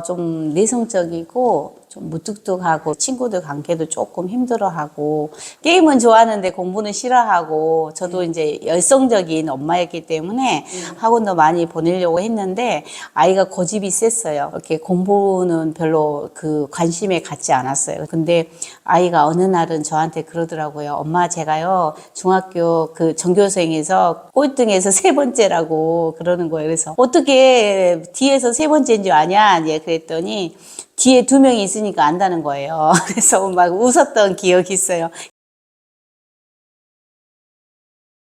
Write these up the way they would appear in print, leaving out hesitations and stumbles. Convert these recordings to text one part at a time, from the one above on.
좀 내성적이고 좀 무뚝뚝하고 친구들 관계도 조금 힘들어하고 게임은 좋아하는데 공부는 싫어하고 저도 이제 열성적인 엄마였기 때문에 학원도 많이 보내려고 했는데 아이가 고집이 셌어요. 이렇게 공부는 별로 그 관심에 갖지 않았어요. 근데 아이가 어느 날은 저한테 그러더라고요. 엄마 제가요 중학교 그 전교생에서 꼴등에서 세 번째라고 그러는 거예요. 그래서 어떻게 뒤에서 세 번째인 줄 아냐? 예, 그랬더니 뒤에 두 명이 있으니까 안다는 거예요. 그래서 막 웃었던 기억이 있어요.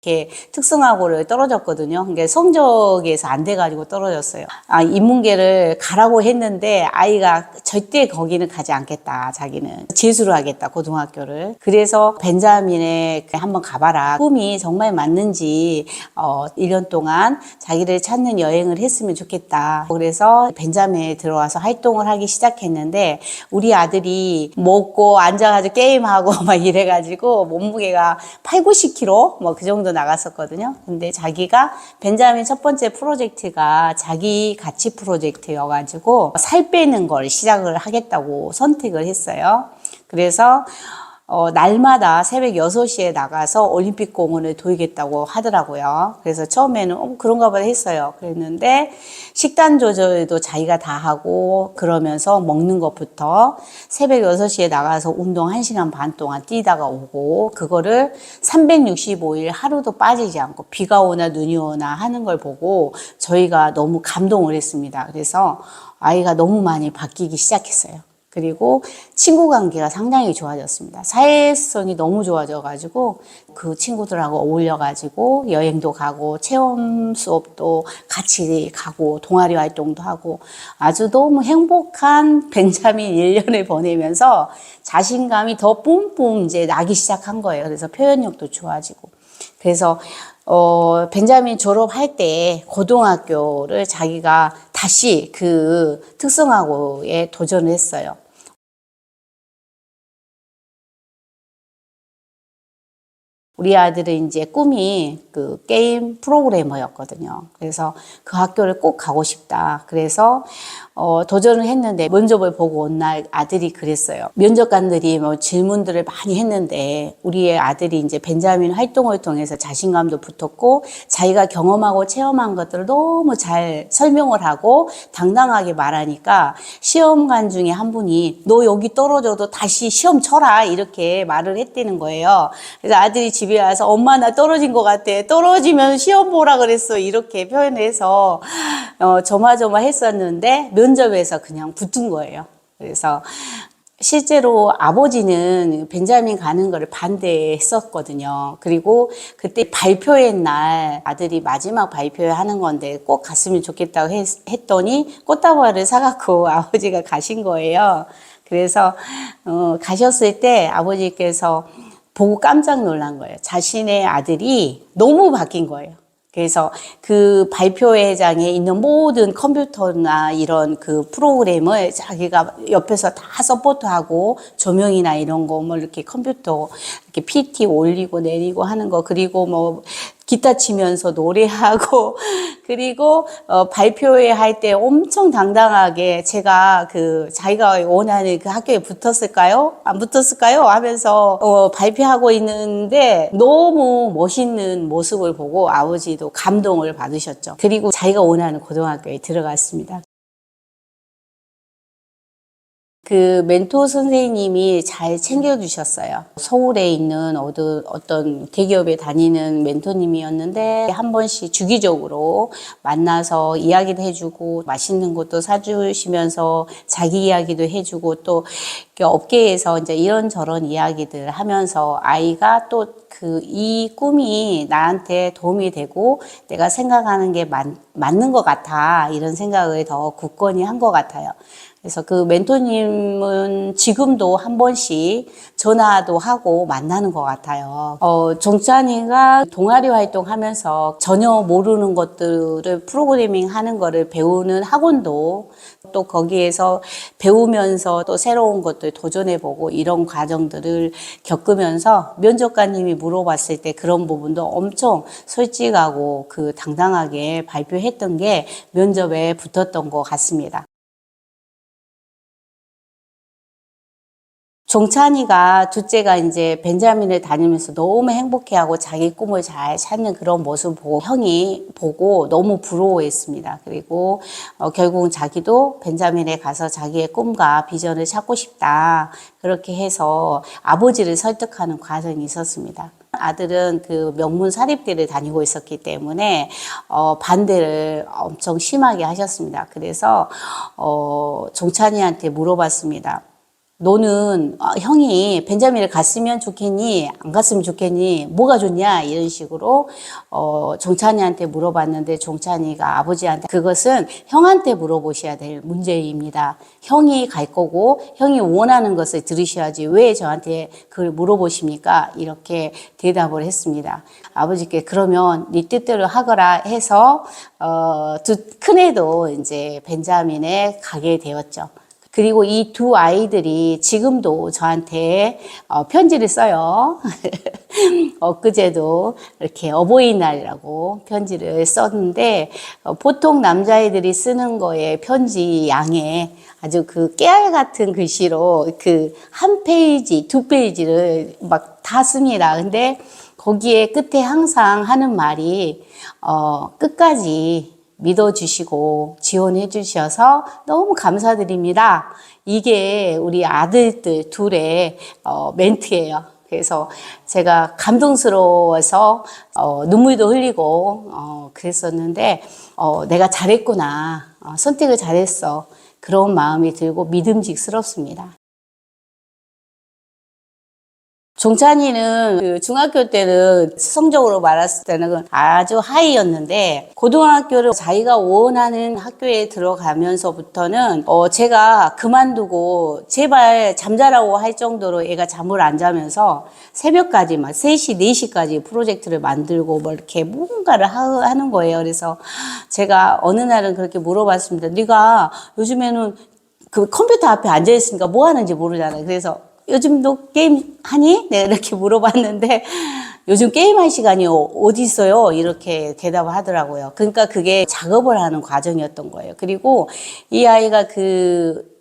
이렇게 특성화고를 떨어졌거든요. 그러니까 성적에서 안 돼가지고 떨어졌어요. 인문계를 가라고 했는데 아이가 절대 거기는 가지 않겠다. 자기는 재수를 하겠다. 고등학교를. 그래서 벤자민에 한번 가봐라. 꿈이 정말 맞는지 1년 동안 자기를 찾는 여행을 했으면 좋겠다. 그래서 벤자민에 들어와서 활동을 하기 시작했는데 우리 아들이 먹고 앉아가지고 게임하고 막 이래가지고 몸무게가 8, 90kg 뭐 그 정도 나갔었거든요. 근데 자기가 벤자민 첫 번째 프로젝트가 자기 가치 프로젝트여가지고 살 빼는 걸 시작을 하겠다고 선택을 했어요. 그래서 날마다 새벽 6시에 나가서 올림픽 공원을 돌겠다고 하더라고요. 그래서 처음에는 그런가 보다 했어요. 그랬는데 식단 조절도 자기가 다 하고 그러면서 먹는 것부터 새벽 6시에 나가서 운동 1시간 반 동안 뛰다가 오고 그거를 365일 하루도 빠지지 않고 비가 오나 눈이 오나 하는 걸 보고 저희가 너무 감동을 했습니다. 그래서 아이가 너무 많이 바뀌기 시작했어요. 그리고 친구 관계가 상당히 좋아졌습니다. 사회성이 너무 좋아져가지고 그 친구들하고 어울려가지고 여행도 가고 체험 수업도 같이 가고 동아리 활동도 하고 아주 너무 행복한 벤자민 1년을 보내면서 자신감이 더 뿜뿜 이제 나기 시작한 거예요. 그래서 표현력도 좋아지고. 그래서 벤자민 졸업할 때 고등학교를 자기가 다시 그 특성화고에 도전을 했어요. 우리 아들은 이제 꿈이 그 게임 프로그래머였거든요. 그래서 그 학교를 꼭 가고 싶다. 그래서 도전을 했는데 면접을 보고 온 날 아들이 그랬어요. 면접관들이 뭐 질문들을 많이 했는데 우리의 아들이 이제 벤자민 활동을 통해서 자신감도 붙었고 자기가 경험하고 체험한 것들을 너무 잘 설명을 하고 당당하게 말하니까 시험관 중에 한 분이 너 여기 떨어져도 다시 시험 쳐라 이렇게 말을 했다는 거예요. 그래서 아들이 집에 와서 엄마 나 떨어진 것 같아. 떨어지면 시험 보라 그랬어. 이렇게 표현해서 조마조마했었는데 면접에서 그냥 붙은 거예요. 그래서 실제로 아버지는 벤자민 가는 거를 반대했었거든요. 그리고 그때 발표회 날 아들이 마지막 발표하는 건데 꼭 갔으면 좋겠다고 했더니 꽃다발을 사갖고 아버지가 가신 거예요. 그래서 가셨을 때 아버지께서 보고 깜짝 놀란 거예요. 자신의 아들이 너무 바뀐 거예요. 그래서 그 발표회장에 있는 모든 컴퓨터나 이런 그 프로그램을 자기가 옆에서 다 서포트하고 조명이나 이런 거 뭐 이렇게 컴퓨터 이렇게 PT 올리고 내리고 하는 거 그리고 뭐 기타 치면서 노래하고 그리고 발표회 할 때 엄청 당당하게 제가 그 자기가 원하는 그 학교에 붙었을까요? 안 붙었을까요? 하면서 발표하고 있는데 너무 멋있는 모습을 보고 아버지도 감동을 받으셨죠. 그리고 자기가 원하는 고등학교에 들어갔습니다. 그 멘토 선생님이 잘 챙겨주셨어요. 서울에 있는 어떤 대기업에 다니는 멘토님이었는데 한 번씩 주기적으로 만나서 이야기도 해주고 맛있는 것도 사주시면서 자기 이야기도 해주고 또 업계에서 이제 이런저런 이야기들 하면서 아이가 또 이 꿈이 나한테 도움이 되고 내가 생각하는 게 맞는 것 같아. 이런 생각을 더 굳건히 한 것 같아요. 그래서 그 멘토님은 지금도 한 번씩 전화도 하고 만나는 것 같아요. 종찬이가 동아리 활동하면서 전혀 모르는 것들을 프로그래밍 하는 거를 배우는 학원도 또 거기에서 배우면서 또 새로운 것들 도전해보고 이런 과정들을 겪으면서 면접관님이 물어봤을 때 그런 부분도 엄청 솔직하고 그 당당하게 발표했던 게 면접에 붙었던 것 같습니다. 종찬이가 둘째가 이제 벤자민을 다니면서 너무 행복해하고 자기 꿈을 잘 찾는 그런 모습 보고 형이 보고 너무 부러워했습니다. 그리고 결국은 자기도 벤자민에 가서 자기의 꿈과 비전을 찾고 싶다. 그렇게 해서 아버지를 설득하는 과정이 있었습니다. 아들은 그 명문 사립대를 다니고 있었기 때문에 반대를 엄청 심하게 하셨습니다. 그래서 종찬이한테 물어봤습니다. 너는 형이 벤자민을 갔으면 좋겠니? 안 갔으면 좋겠니? 뭐가 좋냐? 이런 식으로 종찬이한테 물어봤는데 종찬이가 아버지한테 그것은 형한테 물어보셔야 될 문제입니다. 형이 갈 거고 형이 원하는 것을 들으셔야지 왜 저한테 그걸 물어보십니까? 이렇게 대답을 했습니다. 아버지께 그러면 네 뜻대로 하거라 해서 큰애도 이제 벤자민에 가게 되었죠. 그리고 이 두 아이들이 지금도 저한테 편지를 써요. 엊그제도 이렇게 어버이날이라고 편지를 썼는데 보통 남자애들이 쓰는 거에 편지 양에 아주 그 깨알 같은 글씨로 그 한 페이지, 두 페이지를 막 다 씁니다. 근데 거기에 끝에 항상 하는 말이 끝까지 믿어주시고 지원해 주셔서 너무 감사드립니다. 이게 우리 아들들 둘의 멘트예요. 그래서 제가 감동스러워서 눈물도 흘리고 그랬었는데 내가 잘했구나. 선택을 잘했어. 그런 마음이 들고 믿음직스럽습니다. 종찬이는 그 중학교 때는 성적으로 말했을 때는 아주 하이였는데 고등학교를 자기가 원하는 학교에 들어가면서부터는 제가 그만두고 제발 잠자라고 할 정도로 애가 잠을 안 자면서 새벽까지 막 3시, 4시까지 프로젝트를 만들고 뭐 이렇게 뭔가를 하는 거예요. 그래서 제가 어느 날은 그렇게 물어봤습니다. 네가 요즘에는 그 컴퓨터 앞에 앉아 있으니까 뭐 하는지 모르잖아요. 그래서 요즘도 게임 하니? 내가 이렇게 물어봤는데 요즘 게임할 시간이 어디 있어요? 이렇게 대답을 하더라고요. 그러니까 그게 작업을 하는 과정이었던 거예요. 그리고 이 아이가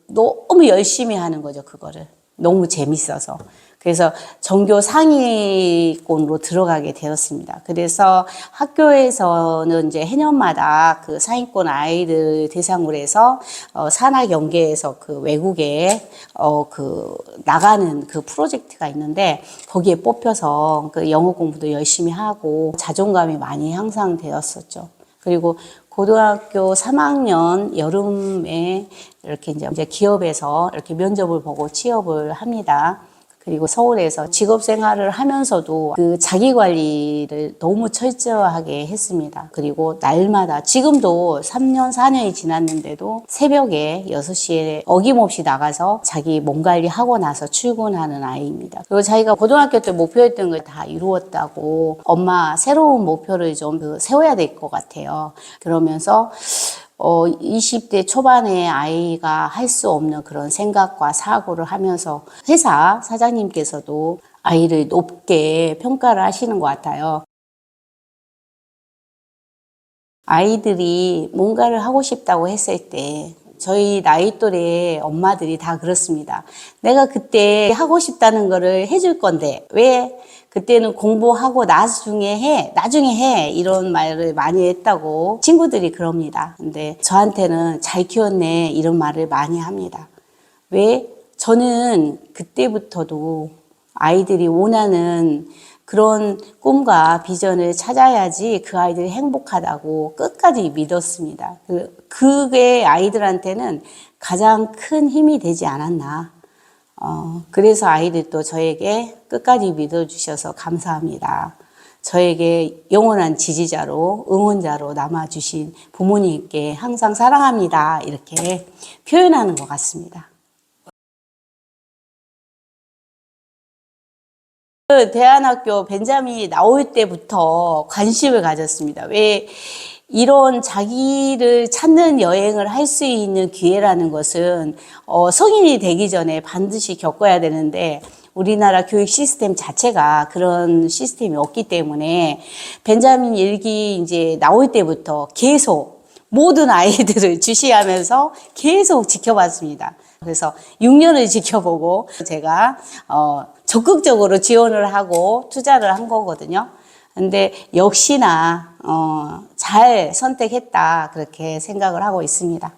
너무 열심히 하는 거죠, 그거를. 너무 재밌어서. 그래서 전교 상위권으로 들어가게 되었습니다. 그래서 학교에서는 이제 해년마다 그 상위권 아이들 대상으로 해서 산학 연계에서 그 외국에 나가는 그 프로젝트가 있는데 거기에 뽑혀서 그 영어 공부도 열심히 하고 자존감이 많이 향상되었었죠. 그리고 고등학교 3학년 여름에 이렇게 이제 기업에서 이렇게 면접을 보고 취업을 합니다. 그리고 서울에서 직업 생활을 하면서도 그 자기 관리를 너무 철저하게 했습니다. 그리고 날마다 지금도 3년, 4년이 지났는데도 새벽에 6시에 어김없이 나가서 자기 몸 관리하고 나서 출근하는 아이입니다. 그리고 자기가 고등학교 때 목표했던 걸 다 이루었다고 엄마 새로운 목표를 좀 세워야 될 것 같아요. 그러면서 20대 초반의 아이가 할 수 없는 그런 생각과 사고를 하면서 회사 사장님께서도 아이를 높게 평가를 하시는 것 같아요. 아이들이 뭔가를 하고 싶다고 했을 때 저희 나이 또래 엄마들이 다 그렇습니다. 내가 그때 하고 싶다는 거를 해줄 건데 왜 그때는 공부하고 나중에 해 이런 말을 많이 했다고 친구들이 그럽니다. 근데 저한테는 잘 키웠네 이런 말을 많이 합니다. 왜? 저는 그때부터도 아이들이 원하는 그런 꿈과 비전을 찾아야지 그 아이들이 행복하다고 끝까지 믿었습니다. 그게 아이들한테는 가장 큰 힘이 되지 않았나. 그래서 아이들도 저에게 끝까지 믿어주셔서 감사합니다. 저에게 영원한 지지자로, 응원자로 남아주신 부모님께 항상 사랑합니다. 이렇게 표현하는 것 같습니다. 대안학교 벤자민이 나올 때부터 관심을 가졌습니다. 왜 이런 자기를 찾는 여행을 할 수 있는 기회라는 것은 성인이 되기 전에 반드시 겪어야 되는데 우리나라 교육 시스템 자체가 그런 시스템이 없기 때문에 벤자민 일기 이제 나올 때부터 계속 모든 아이들을 주시하면서 계속 지켜봤습니다. 그래서 6년을 지켜보고 제가 적극적으로 지원을 하고 투자를 한 거거든요. 근데 역시나 잘 선택했다 그렇게 생각을 하고 있습니다.